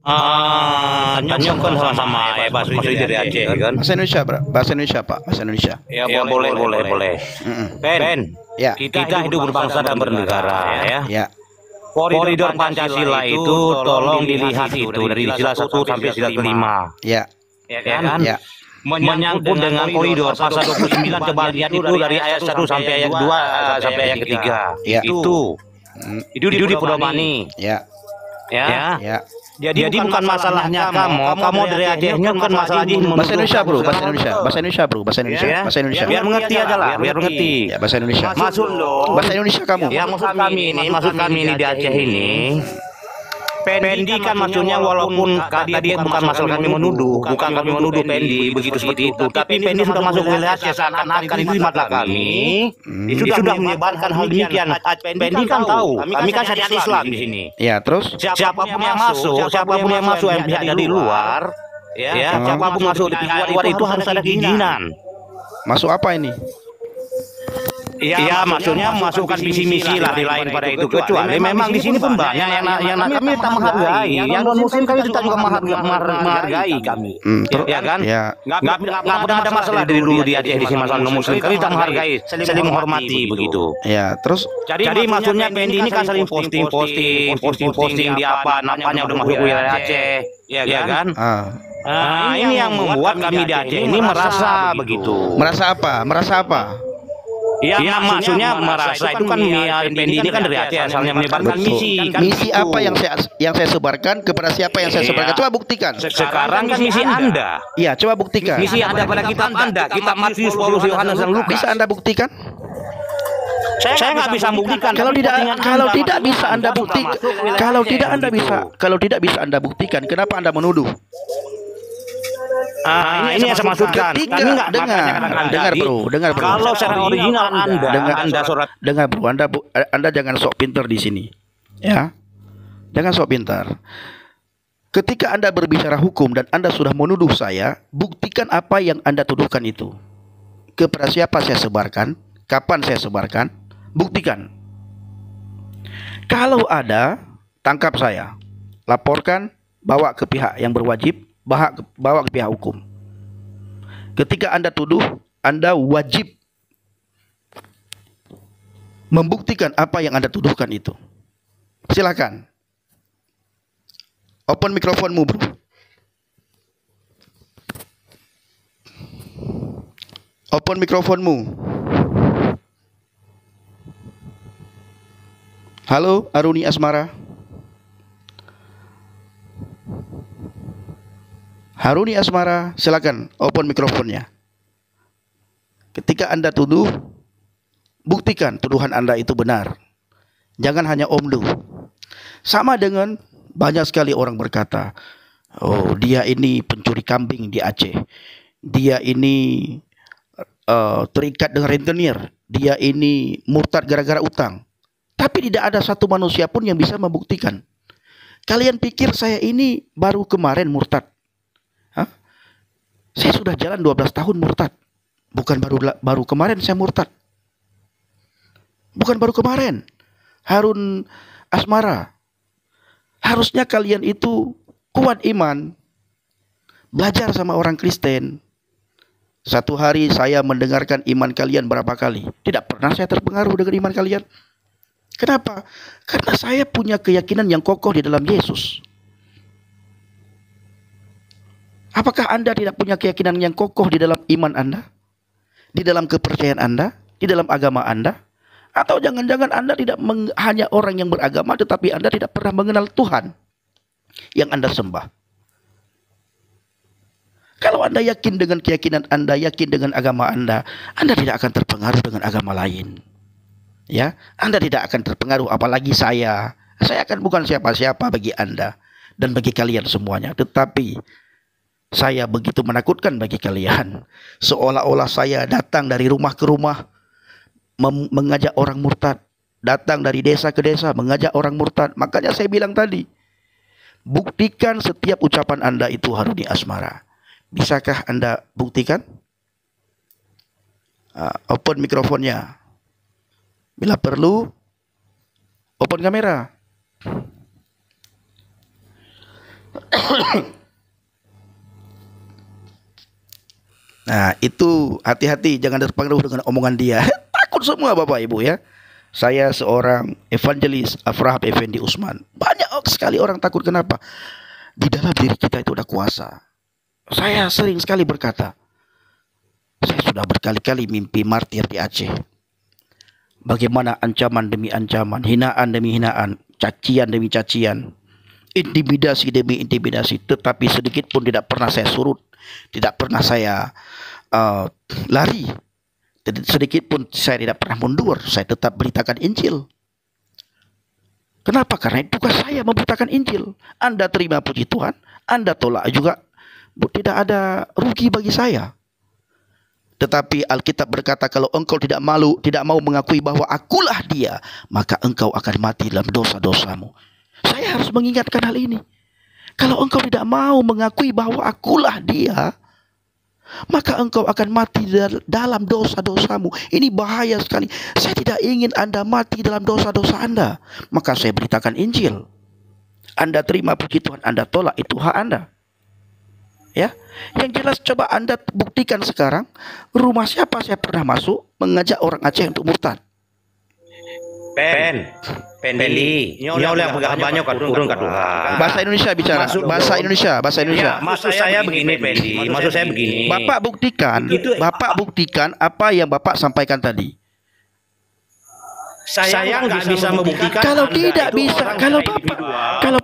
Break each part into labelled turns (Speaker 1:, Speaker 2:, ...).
Speaker 1: Tanya kan sama-sama bahasa Indonesia dari Aceh kan.
Speaker 2: Bahasa Indonesia, bro. Bahasa Indonesia, Pak. Bahasa Indonesia.
Speaker 1: Ya, boleh. Ben,
Speaker 2: Ya.
Speaker 1: kita hidup berbangsa dan bernegara ya.
Speaker 2: Ya.
Speaker 1: Koridor Pancasila itu tolong dilihat itu dari sila 1 sampai sila kelima.
Speaker 2: Ya.
Speaker 1: Ya kan?
Speaker 2: Ya.
Speaker 1: Menyangkut dengan koridor pasal 29 coba lihat itu dari ayat 1 sampai ayat 2 sampai ayat ketiga.
Speaker 2: Ya.
Speaker 1: Itu di Pulau Bani.
Speaker 2: Ya.
Speaker 1: Ya.
Speaker 2: Ya.
Speaker 1: Jadi bukan masalahnya kamu dari Acehnya bukan masalah di
Speaker 2: Bahasa Indonesia, bro. Bahasa Indonesia. Bahasa Indonesia, bro. Bahasa Indonesia. Bahasa Indonesia.
Speaker 1: Biar mengerti aja lah, biar mengerti.
Speaker 2: Ya, bahasa Indonesia.
Speaker 1: Maksud lo,
Speaker 2: Bahasa Indonesia kamu.
Speaker 1: ya maksud kami ini di Aceh ini. Pendi kan maksudnya walaupun tadi bukan masalah kami menuduh, bukan kami menuduh Pendi begitu seperti itu, tapi Pendi sudah masuk wilayah Aceh seakan-akan itu di mata kami. Dia sudah menyebarkan hal demikian. Pendi kan tahu, kami kan syariat Islam di sini.
Speaker 2: Ya, terus
Speaker 1: Siapapun yang masuk yang pihak dari luar, ya, siapapun masuk di pihak luar itu harus ada keinginan.
Speaker 2: masuk apa ini?
Speaker 1: Iya, maksudnya masukkan visi-misi lah di lain pada itu, kecuali memang di sini pun banyak yang kami tak menghargai, yang non muslim kami tetap juga menghargai kami, ya kan?
Speaker 2: Ya.
Speaker 1: Nggak pernah ada masalah dari dulu di Aceh di sini masalah non muslim, kami tak menghargai, saling menghormati begitu.
Speaker 2: Ya, terus
Speaker 1: Jadi maksudnya Pendi ini kan saling posting di apa namanya udah masuk wilayah Aceh, ya kan? Nah, ini yang membuat kami di Aceh ini merasa begitu.
Speaker 2: merasa apa? Merasa apa?
Speaker 1: Ya, maksudnya merasa itu kan Pendi ini kan dari Aceh asalnya menyebarkan misi. Kan
Speaker 2: Misi
Speaker 1: begitu.
Speaker 2: apa yang saya sebarkan kepada siapa yang saya sebarkan? Coba buktikan.
Speaker 1: Sekarang kan misi Anda.
Speaker 2: Iya, coba buktikan.
Speaker 1: Misi Anda pada kitab Anda, kitab Matius, Paulus, Yohanes dan Lukas.
Speaker 2: Bisa Anda buktikan?
Speaker 1: Saya nggak bisa buktikan.
Speaker 2: Kalau tidak bisa Anda buktikan, kalau tidak bisa Anda buktikan, kenapa Anda menuduh?
Speaker 1: Ini yang saya maksudkan. Kami nggak
Speaker 2: Dengar bro.
Speaker 1: Kalau secara original
Speaker 2: Dengar bro, Anda jangan sok pintar di sini, ya. Jangan sok pintar. Ketika Anda berbicara hukum dan Anda sudah menuduh saya, buktikan apa yang Anda tuduhkan itu. Kepada siapa saya sebarkan, kapan saya sebarkan, buktikan. Kalau ada, tangkap saya, laporkan, bawa ke pihak yang berwajib, bawa ke pihak hukum. Ketika Anda tuduh, Anda wajib membuktikan apa yang Anda tuduhkan itu. Silakan. Open mikrofonmu, bro. Open mikrofonmu. Halo, Aruni Asmara. Haruni Asmara, silakan open mikrofonnya. Ketika Anda tuduh, buktikan tuduhan Anda itu benar. Jangan hanya omdu. Sama dengan banyak sekali orang berkata, oh dia ini pencuri kambing di Aceh. Dia ini terikat dengan rentenir. Dia ini murtad gara-gara utang. Tapi tidak ada satu manusia pun yang bisa membuktikan. Kalian pikir saya ini baru kemarin murtad? Saya sudah jalan 12 tahun murtad. Bukan baru kemarin saya murtad. Bukan baru kemarin. Harun Asmara, harusnya kalian itu kuat iman. Belajar sama orang Kristen. Satu hari saya mendengarkan iman kalian berapa kali. Tidak pernah saya terpengaruh dengan iman kalian. Kenapa? Karena saya punya keyakinan yang kokoh di dalam Yesus. Apakah Anda tidak punya keyakinan yang kokoh di dalam iman Anda? Di dalam kepercayaan Anda? Di dalam agama Anda? Atau jangan-jangan Anda tidak hanya orang yang beragama, tetapi Anda tidak pernah mengenal Tuhan yang Anda sembah? Kalau Anda yakin dengan keyakinan Anda, yakin dengan agama Anda tidak akan terpengaruh dengan agama lain. Ya, Anda tidak akan terpengaruh, apalagi saya. Saya akan bukan siapa-siapa bagi Anda dan bagi kalian semuanya, tetapi saya begitu menakutkan bagi kalian. Seolah-olah saya datang dari rumah ke rumah mengajak orang murtad. Datang dari desa ke desa mengajak orang murtad. Makanya saya bilang tadi, buktikan setiap ucapan Anda itu Haruni Asmara. Bisakah Anda buktikan? Open mikrofonnya. Bila perlu, open kamera. Nah, itu hati-hati, jangan terpengaruh dengan omongan dia. Takut semua Bapak Ibu ya. Saya seorang evangelis Afraham Effendi Usman. Banyak sekali orang takut, kenapa? Di dalam diri kita itu ada kuasa. Saya sering sekali berkata, saya sudah berkali-kali mimpi martir di Aceh. Bagaimana ancaman demi ancaman, hinaan demi hinaan, cacian demi cacian, intimidasi demi intimidasi, tetapi sedikit pun tidak pernah saya surut, tidak pernah saya lari, sedikit pun saya tidak pernah mundur. Saya tetap beritakan Injil. Kenapa? Karena itu tugas saya memberitakan Injil. Anda terima, puji Tuhan, Anda tolak juga, tidak ada rugi bagi saya. Tetapi Alkitab berkata, kalau engkau tidak malu, tidak mau mengakui bahwa akulah dia, maka engkau akan mati dalam dosa-dosamu. Saya harus mengingatkan hal ini. Kalau engkau tidak mau mengakui bahwa akulah dia, maka engkau akan mati dalam dosa-dosamu. Ini bahaya sekali. Saya tidak ingin Anda mati dalam dosa-dosa Anda. Maka saya beritakan Injil. Anda terima, puji Tuhan, Anda tolak, itu hak Anda. Ya, yang jelas coba Anda buktikan sekarang, rumah siapa saya pernah masuk mengajak orang Aceh untuk murtad.
Speaker 1: Pendi, nyonya yang pegang banyak kan turun kan Tuhan.
Speaker 2: Bahasa Indonesia bicara, bahasa Indonesia.
Speaker 1: Ya, maksud saya begini, Pendi. Maksud saya begini.
Speaker 2: Bapak buktikan apa yang Bapak sampaikan tadi.
Speaker 1: Saya nggak bisa membuktikan.
Speaker 2: Kalau tidak bisa, kalau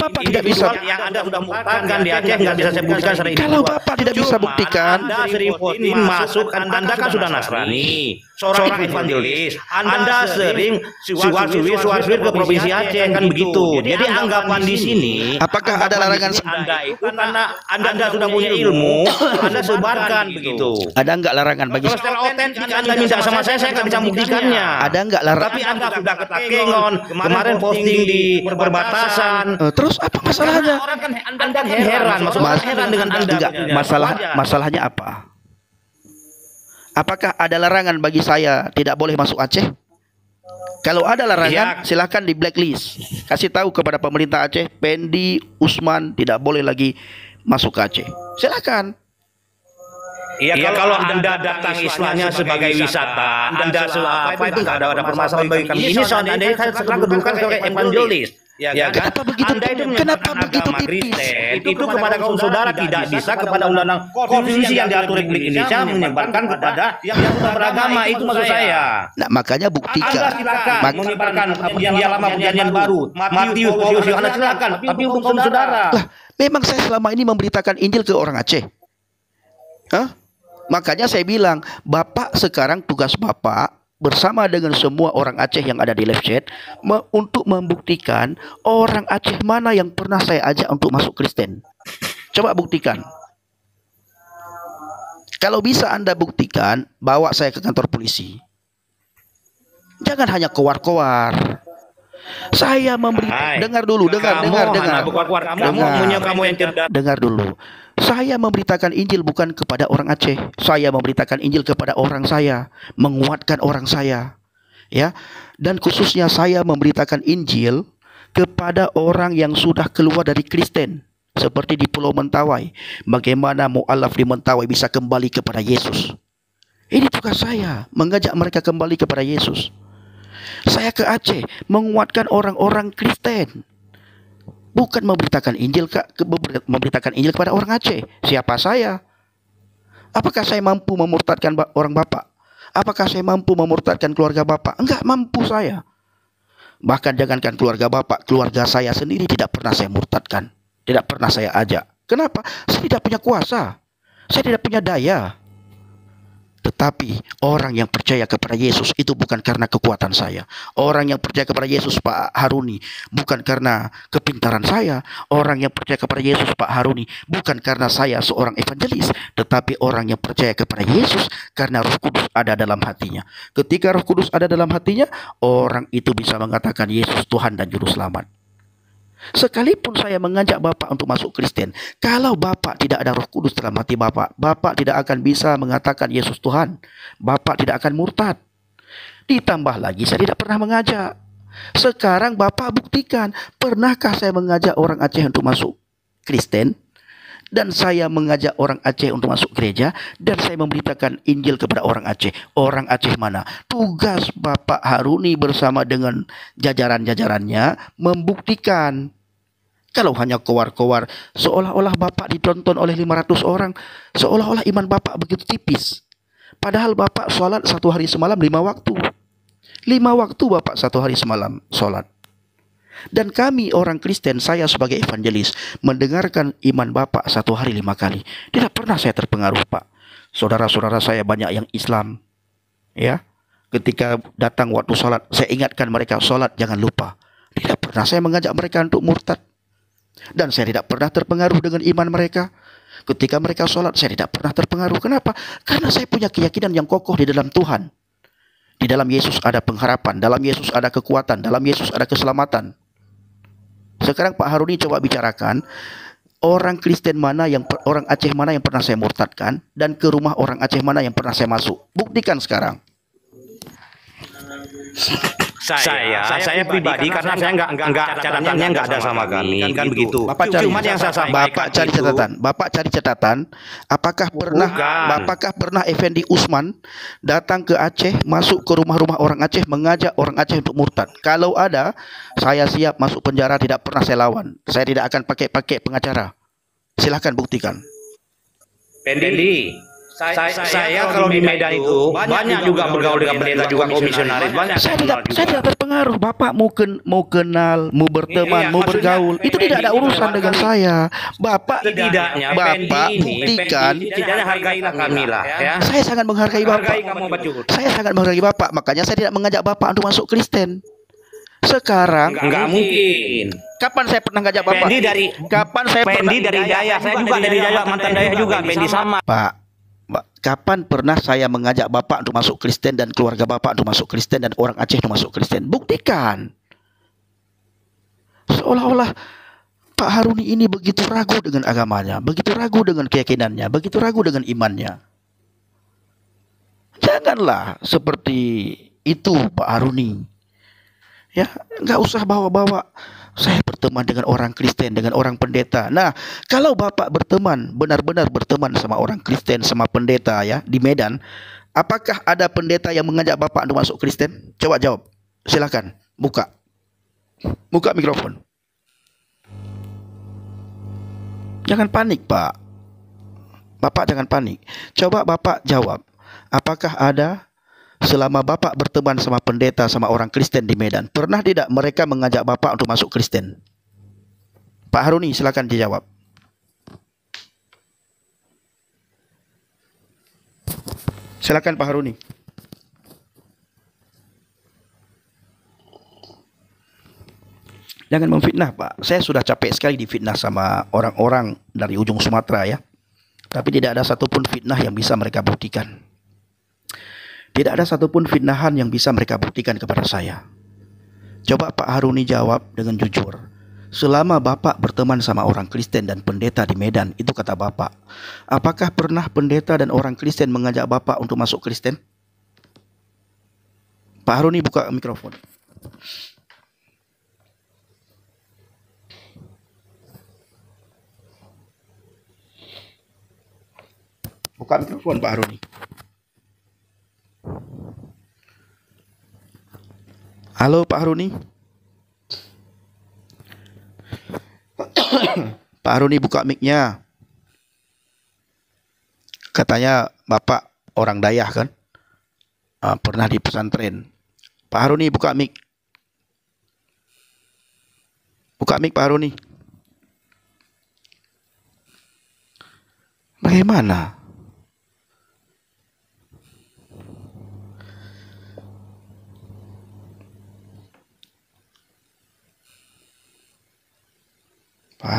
Speaker 2: Bapak tidak bisa,
Speaker 1: yang Anda sudah mengatakan di Aceh nggak bisa saya buktikan secara individual.
Speaker 2: kalau Bapak tidak bisa buktikan,
Speaker 1: Anda sering masuk, Anda kan sudah Nasrani, seorang evangelis, Anda sering suar-suir ke provinsi Aceh, kan begitu. Jadi anggapan di sini,
Speaker 2: apakah ada larangan?
Speaker 1: Anda itu karena Anda sudah punya ilmu, Anda sebarkan begitu.
Speaker 2: Ada enggak larangan bagi?
Speaker 1: Kalau secara otentik Anda minta sama saya nggak bisa membuktikannya.
Speaker 2: Ada enggak larangan?
Speaker 1: Tapi Anda sudah ketakengon, kemarin posting di perbatasan.
Speaker 2: Terus apa masalahnya?
Speaker 1: Orang kan Anda heran, maksudnya heran dengan Anda.
Speaker 2: Enggak, masalahnya apa? Apakah ada larangan bagi saya tidak boleh masuk Aceh? Kalau ada larangan, silahkan di blacklist. Kasih tahu kepada pemerintah Aceh, Pendi Usman tidak boleh lagi masuk ke Aceh. Silahkan.
Speaker 1: Iya, kalau Anda datang istilahnya sebagai wisata, Anda apa itu nggak ada permasalahan bagi kami. Ini soal Anda kan sekarang kedudukan sebagai evangelis. Ya,
Speaker 2: kenapa begitu? Kenapa begitu tipis?
Speaker 1: Itu kepada kaum saudara tidak bisa kepada undang-undang konstitusi yang diatur Republik Indonesia menyebarkan kepada yang sudah beragama, itu maksud saya.
Speaker 2: Nah, makanya buktikan.
Speaker 1: Anda silakan menyebarkan perjanjian lama perjanjian baru. Matius, Yohanes silakan. Tapi untuk kaum saudara.
Speaker 2: Lah, memang saya selama ini memberitakan Injil ke orang Aceh. Hah? Makanya saya bilang, Bapak sekarang tugas Bapak bersama dengan semua orang Aceh yang ada di live chat untuk membuktikan orang Aceh mana yang pernah saya ajak untuk masuk Kristen. Coba buktikan. Kalau bisa Anda buktikan, bawa saya ke kantor polisi. Jangan hanya kowar-kowar. Saya memberitakan, dengar dulu. Saya memberitakan Injil bukan kepada orang Aceh. Saya memberitakan Injil kepada orang saya, menguatkan orang saya. Ya. Dan khususnya saya memberitakan Injil kepada orang yang sudah keluar dari Kristen, seperti di Pulau Mentawai. Bagaimana mu'alaf di Mentawai bisa kembali kepada Yesus. Ini tugas saya, mengajak mereka kembali kepada Yesus. Saya ke Aceh menguatkan orang-orang Kristen, bukan memberitakan Injil kepada orang Aceh. Siapa saya? Apakah saya mampu memurtadkan orang Bapak? Apakah saya mampu memurtadkan keluarga Bapak? Enggak mampu saya. Bahkan jangankan keluarga Bapak, keluarga saya sendiri tidak pernah saya murtadkan, tidak pernah saya ajak. Kenapa? Saya tidak punya kuasa, saya tidak punya daya. Tetapi orang yang percaya kepada Yesus itu bukan karena kekuatan saya. Orang yang percaya kepada Yesus, Pak Haruni, bukan karena kepintaran saya. Orang yang percaya kepada Yesus, Pak Haruni, bukan karena saya seorang evangelis. Tetapi orang yang percaya kepada Yesus karena Roh Kudus ada dalam hatinya. Ketika Roh Kudus ada dalam hatinya, orang itu bisa mengatakan Yesus Tuhan dan Juru Selamat. Sekalipun saya mengajak Bapak untuk masuk Kristen, kalau Bapak tidak ada Roh Kudus dalam hati Bapak, Bapak tidak akan bisa mengatakan Yesus Tuhan. Bapak tidak akan murtad. Ditambah lagi saya tidak pernah mengajak. Sekarang Bapak buktikan, pernahkah saya mengajak orang Aceh untuk masuk Kristen, dan saya mengajak orang Aceh untuk masuk gereja, dan saya memberitakan Injil kepada orang Aceh. Orang Aceh mana? Tugas Bapak Haruni bersama dengan jajaran-jajarannya membuktikan. Kalau hanya kowar-kowar, seolah-olah Bapak ditonton oleh 500 orang, seolah-olah iman Bapak begitu tipis. Padahal Bapak sholat 1 hari semalam 5 waktu. 5 waktu Bapak 1 hari semalam sholat. Dan kami orang Kristen, saya sebagai evangelis, mendengarkan iman Bapak 1 hari 5 kali. Tidak pernah saya terpengaruh, Pak. Saudara-saudara saya banyak yang Islam. Ya, ketika datang waktu sholat, saya ingatkan mereka, sholat jangan lupa. Tidak pernah saya mengajak mereka untuk murtad. Dan saya tidak pernah terpengaruh dengan iman mereka. Ketika mereka sholat, saya tidak pernah terpengaruh. Kenapa? Karena saya punya keyakinan yang kokoh di dalam Tuhan. Di dalam Yesus ada pengharapan, dalam Yesus ada kekuatan, dalam Yesus ada keselamatan. Sekarang Pak Haruni coba bicarakan orang Kristen mana yang, orang Aceh mana yang pernah saya murtadkan, dan ke rumah orang Aceh mana yang pernah saya masuk. Buktikan sekarang.
Speaker 1: Saya pribadi karena saya nggak catatannya nggak ada sama kami kan begitu.
Speaker 2: Bapak cari,
Speaker 1: Cuman yang saya sampaikan
Speaker 2: Bapak cari catatan. Bapak cari catatan. Apakah pernah Effendi Usman datang ke Aceh, masuk ke rumah-rumah orang Aceh, mengajak orang Aceh untuk murtad? Kalau ada, saya siap masuk penjara. Tidak pernah saya lawan. Saya tidak akan pakai pengacara. Silahkan buktikan.
Speaker 1: Pendi. Saya kalau di Medan itu banyak juga bergaul dengan pendeta juga komisionaris banyak.
Speaker 2: Saya tidak terpengaruh. Bapak mau kenal, mau berteman, mau bergaul, itu tidak ada urusan dengan saya. Bapak
Speaker 1: Setidaknya
Speaker 2: buktikan.
Speaker 1: Setidaknya hargailah kami lah ya.
Speaker 2: Saya sangat menghargai Bapak. Saya sangat menghargai Bapak. Makanya saya tidak mengajak Bapak untuk masuk Kristen. Sekarang
Speaker 1: Enggak mungkin.
Speaker 2: kapan saya pernah ngajak Bapak?
Speaker 1: Pendi dari Daya. Saya juga dari Daya, mantan Daya juga. Pendi sama.
Speaker 2: Pak, kapan pernah saya mengajak Bapak untuk masuk Kristen dan keluarga Bapak untuk masuk Kristen dan orang Aceh untuk masuk Kristen? Buktikan. Seolah-olah Pak Haruni ini begitu ragu dengan agamanya, begitu ragu dengan keyakinannya, begitu ragu dengan imannya. Janganlah seperti itu Pak Haruni. Ya, nggak usah bawa-bawa. Saya berteman dengan orang Kristen, dengan orang pendeta. Nah, kalau Bapak berteman, benar-benar berteman sama orang Kristen, sama pendeta ya di Medan, apakah ada pendeta yang mengajak Bapak untuk masuk Kristen? Coba jawab. Silakan, buka mikrofon. Jangan panik, Pak. Bapak jangan panik. Coba Bapak jawab. Apakah ada selama Bapak berteman sama pendeta, sama orang Kristen di Medan, pernah tidak mereka mengajak Bapak untuk masuk Kristen? Pak Haruni, silakan dijawab. Silakan Pak Haruni. Jangan memfitnah, Pak. Saya sudah capek sekali difitnah sama orang-orang dari ujung Sumatera ya. Tapi tidak ada satupun fitnah yang bisa mereka buktikan. Tidak ada satupun fitnahan yang bisa mereka buktikan kepada saya. Coba Pak Haruni jawab dengan jujur. Selama Bapak berteman sama orang Kristen dan pendeta di Medan, itu kata Bapak, apakah pernah pendeta dan orang Kristen mengajak Bapak untuk masuk Kristen? Pak Haruni buka mikrofon. Buka mikrofon Pak Haruni. Halo Pak Haruni. Pak Haruni buka mic-nya. Katanya Bapak orang Dayah kan? Pernah di pesantren. Pak Haruni buka mic. Buka mic Pak Haruni. Bagaimana? Pak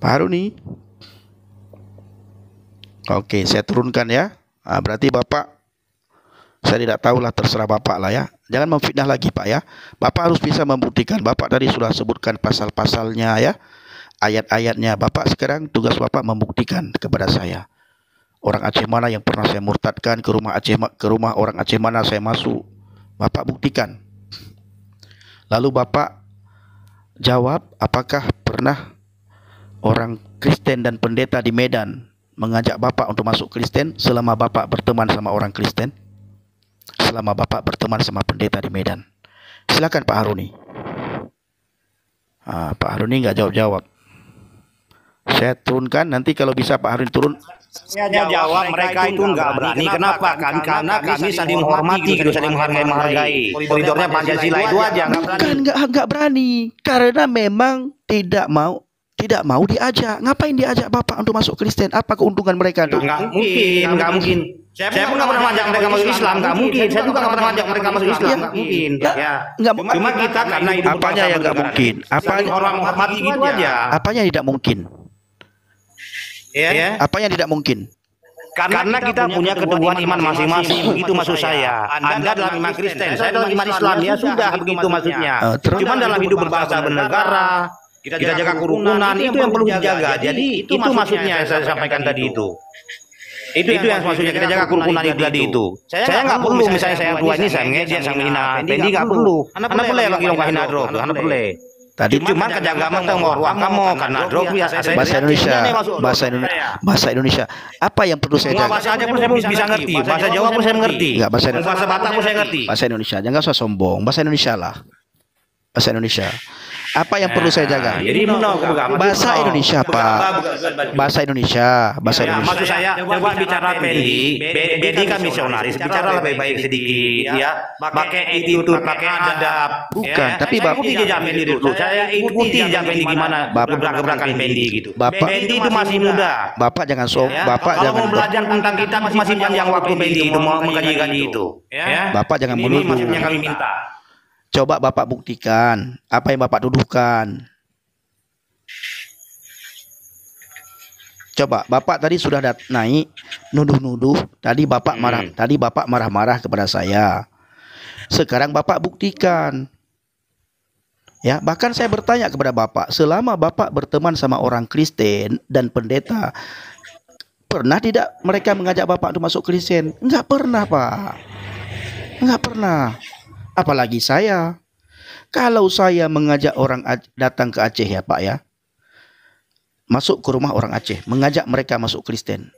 Speaker 2: Haruni. Oke, saya turunkan ya. Berarti Bapak, saya tidak tahulah, terserah Bapak lah ya. Jangan memfitnah lagi Pak ya. Bapak harus bisa membuktikan. Bapak tadi sudah sebutkan pasal-pasalnya ya, ayat-ayatnya. Bapak sekarang tugas Bapak membuktikan kepada saya. Orang Aceh mana yang pernah saya murtadkan, ke rumah orang Aceh mana saya masuk. Bapak buktikan. Lalu Bapak jawab, apakah pernah orang Kristen dan pendeta di Medan mengajak Bapak untuk masuk Kristen selama Bapak berteman sama orang Kristen? Selama Bapak berteman sama pendeta di Medan. Silakan Pak Haruni. Pak Haruni nggak jawab-jawab. Saya turunkan, nanti kalau bisa Pak Haruni turun.
Speaker 1: Saya jawab, mereka itu nggak berani. Kenapa? Karena kami saling menghormati, gitu, saling menghargai. Koridornya Pancasila itu aja.
Speaker 2: Bukan nggak berani, karena memang tidak mau diajak. Ngapain diajak Bapak untuk masuk Kristen? Apa keuntungan mereka tuh?
Speaker 1: Nggak mungkin. Saya pun nggak pernah ngajak mereka masuk Islam, nggak mungkin. Saya juga nggak pernah ngajak mereka masuk Islam, nggak mungkin. Ya, cuma kita karena itu
Speaker 2: apanya yang nggak mungkin?
Speaker 1: Orang menghormati gitu aja.
Speaker 2: Apanya yang tidak mungkin?
Speaker 1: Ya.
Speaker 2: Apa yang tidak mungkin?
Speaker 1: Karena kita punya keteguhan iman masing-masing. Begitu maksud saya. Anda dalam iman Kristen, saya dalam iman Islam. Ya sudah, begitu maksudnya. Cuma dalam hidup berbangsa bernegara, kita jaga kerukunan, itu yang perlu dijaga. Jadi itu maksudnya yang saya sampaikan tadi itu. Itu yang maksudnya kita jaga kerukunan itu tadi itu. Saya nggak perlu misalnya saya tua ini saya ngejek, saya menghina. Pendi nggak perlu. Anda boleh lagi dong kahina drog. Anda boleh.
Speaker 2: Tadi
Speaker 1: cuma kejagaan kamu karena drog
Speaker 2: bahasa Indonesia, bahasa Indonesia. Apa yang perlu saya jaga?
Speaker 1: Bahasa aja pun saya bisa ngerti, bahasa Jawa pun saya mengerti.
Speaker 2: Enggak, bahasa
Speaker 1: Batak pun saya ngerti.
Speaker 2: Bahasa Indonesia, jangan usah sombong. Bahasa Indonesia lah. Bahasa Indonesia. Apa yang perlu saya jaga?
Speaker 1: Jadi
Speaker 2: bahasa Indonesia, Pak. Bahasa Indonesia, bahasa Indonesia.
Speaker 1: Maksud saya, coba bicara Pendi kan misionaris, bicara lebih baik sedikit, ya. Pakai attitude, pakai adab.
Speaker 2: Bukan, tapi Bapak
Speaker 1: ikuti jejak Pendi dulu. Saya ikuti jejak Pendi gimana gebrak-gebrakan Pendi gitu. Pendi itu masih muda.
Speaker 2: Bapak jangan Bapak
Speaker 1: kalau
Speaker 2: jangan
Speaker 1: mau belajar tentang kita masih panjang waktu Pendi itu mau mengkaji itu.
Speaker 2: Bapak jangan menuduh.
Speaker 1: Ini maksudnya kami minta.
Speaker 2: Coba Bapak buktikan apa yang Bapak tuduhkan. Coba Bapak tadi sudah naik nuduh-nuduh. Tadi Bapak marah. Tadi Bapak marah-marah kepada saya. Sekarang Bapak buktikan. Ya, bahkan saya bertanya kepada Bapak, selama Bapak berteman sama orang Kristen dan pendeta, pernah tidak mereka mengajak Bapak untuk masuk Kristen? Enggak pernah, Pak. Enggak pernah. Apalagi saya. Kalau saya mengajak orang datang ke Aceh ya Pak ya, masuk ke rumah orang Aceh, mengajak mereka masuk Kristen,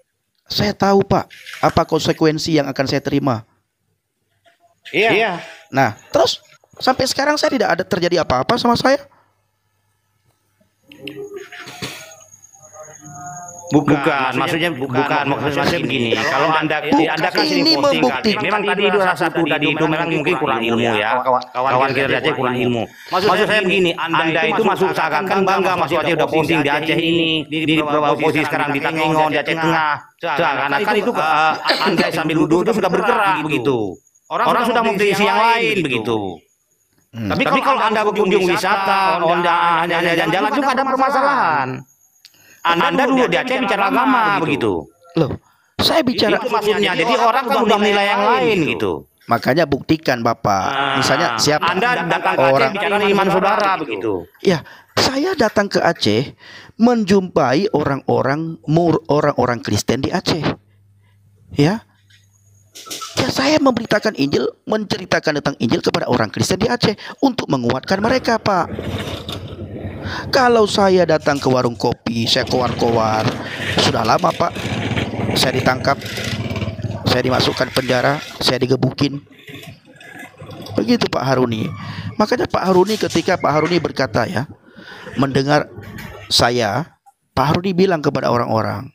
Speaker 2: saya tahu Pak apa konsekuensi yang akan saya terima.
Speaker 1: Iya.
Speaker 2: Nah terus sampai sekarang saya tidak ada terjadi apa-apa sama saya.
Speaker 1: Bukan, maksudnya maksudnya begini. Kalau Anda kan
Speaker 2: ini membuktikan.
Speaker 1: Memang tadi itu salah satu tadi itu memang mungkin kurang ilmu ya. Kawan kita di Aceh kurang ilmu. Maksud saya begini, Anda itu masuk seakan-akan bangga masuk Aceh udah posting di Aceh ini, di beberapa posisi sekarang di Tangengon, di Aceh Tengah. Seakan-akan itu Anda sambil duduk itu sudah bergerak begitu. Orang sudah memprediksi yang lain begitu. Tapi kalau Anda berkunjung wisata, Anda hanya jalan-jalan juga ada permasalahan. Anda dulu di Aceh bicara agama begitu.
Speaker 2: Loh, saya bicara
Speaker 1: itu maksudnya. Jadi orang kan udah menilai yang lain gitu.
Speaker 2: Makanya buktikan Bapak. Misalnya siapa
Speaker 1: Anda datang ke Aceh bicara iman saudara begitu.
Speaker 2: Ya, saya datang ke Aceh menjumpai orang-orang Kristen di Aceh. Ya. Ya, saya memberitakan Injil, menceritakan tentang Injil kepada orang Kristen di Aceh untuk menguatkan mereka, Pak. Kalau saya datang ke warung kopi, saya kowar-kowar, sudah lama Pak, saya ditangkap, saya dimasukkan penjara, saya digebukin. Begitu Pak Haruni. Makanya Pak Haruni, ketika Pak Haruni berkata ya, mendengar saya, Pak Haruni bilang kepada orang-orang,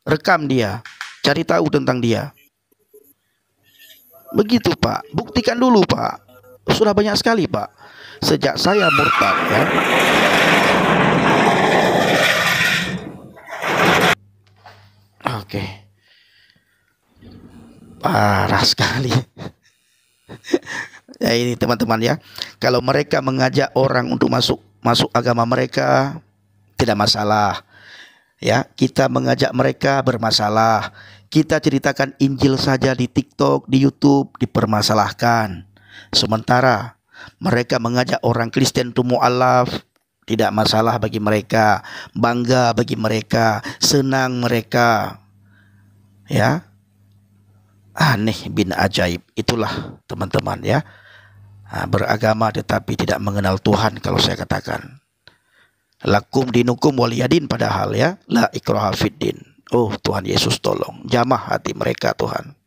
Speaker 2: rekam dia, cari tahu tentang dia. Begitu Pak, buktikan dulu Pak. Sudah banyak sekali Pak. Sejak saya murtad ya. Oke. Parah sekali. Ya ini teman-teman ya. Kalau mereka mengajak orang untuk masuk agama mereka, tidak masalah. Ya, kita mengajak mereka bermasalah. Kita ceritakan Injil saja di TikTok, di YouTube dipermasalahkan. Sementara mereka mengajak orang Kristen untuk mu'alaf, tidak masalah bagi mereka, bangga bagi mereka, senang mereka. Ya. Aneh bin ajaib. Itulah teman-teman ya. beragama tetapi tidak mengenal Tuhan. Kalau saya katakan lakum dinukum waliyadin, padahal ya la ikraha fiddin. Oh Tuhan Yesus, tolong jamah hati mereka Tuhan.